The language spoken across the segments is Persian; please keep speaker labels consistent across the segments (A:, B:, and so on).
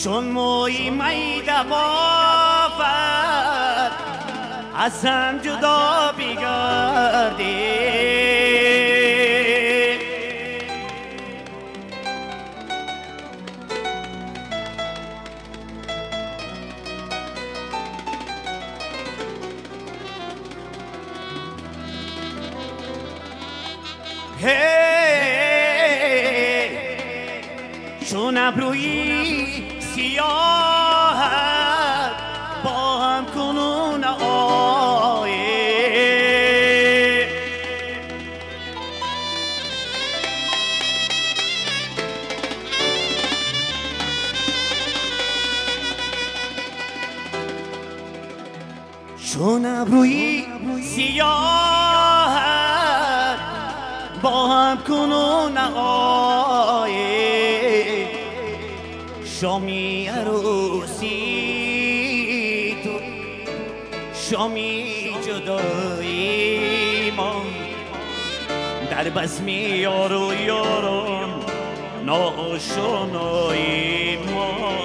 A: چون موی میده بافد از هم جدا بگردی چون ابروی سیاهت با هم کنون آیه چون ابروی سیاهت با هم کنون آیه شامی عروسی تو شامی جدایی ما در بزم یار و یاران ناآشنایی ما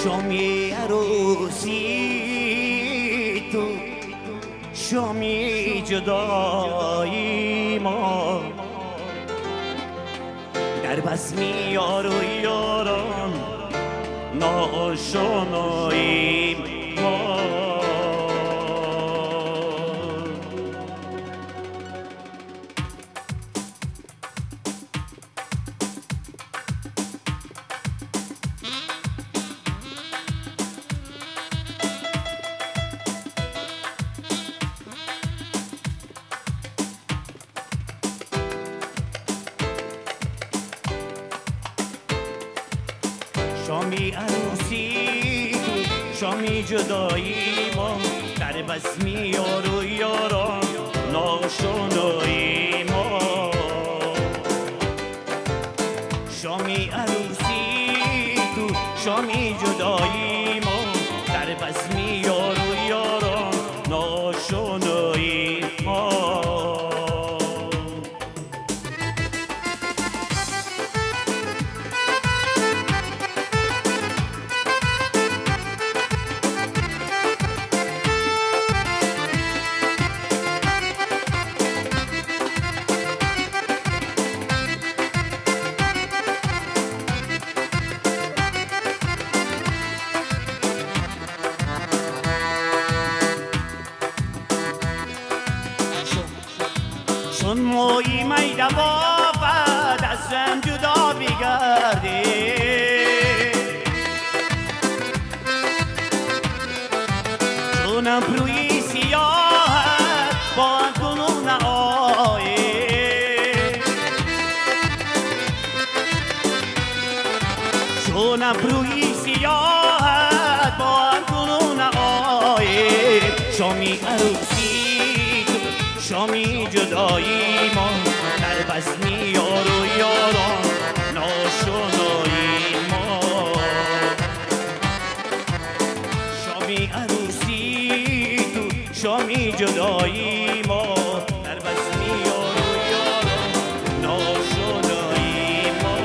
A: شامی عروسی تو شامی جدایی ما در بزم یار و یاران ناآشنایی ما شامی عروسی شامی جدایی ما در بزم یار و یاران ناآشنایی ما شامی عروسی تو شامی جدایی ما در بزم یار و یاران ناآشنایی ما چون موی میده بافد از هم جدا بگردی چون ابروی سیاهت با هم کنون آیه چون ابروی سیاهت با هم کنون آیه شامی عروسی شامی جدایی ما در بزم یار و یاران ناآشنایی ما شامی عروسی تو شامی جدایی ما در بزم یار و یاران ناآشنایی ما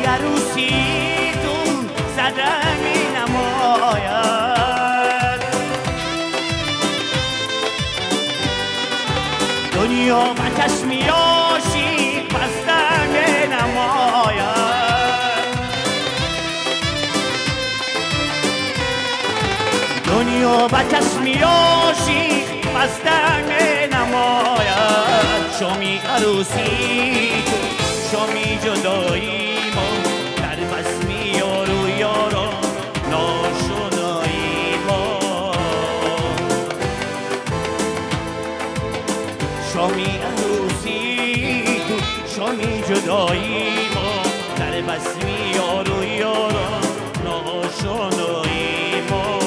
A: عروسیتون زدن می نماید دنیا و چشمیاشی بستن می نماید با کس میاشی بستن نماید شامی عروسی تو شامی جدایی ما در بزم یار و یاران ناشنایی ما شامی عروسی تو شامی جدایی ما در بزم یار و یاران ناشنایی ما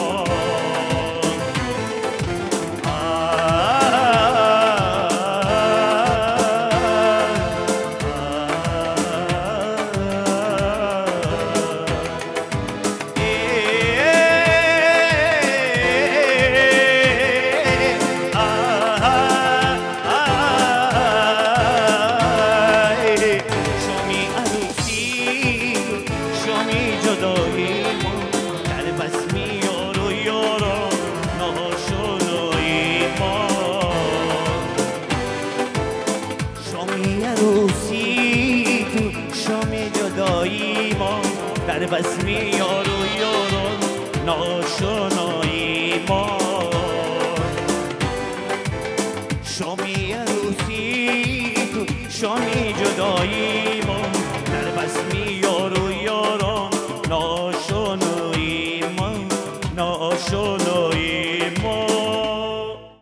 A: در بزم یار و یاران ناشنایی ما شامی عروسی تو شامی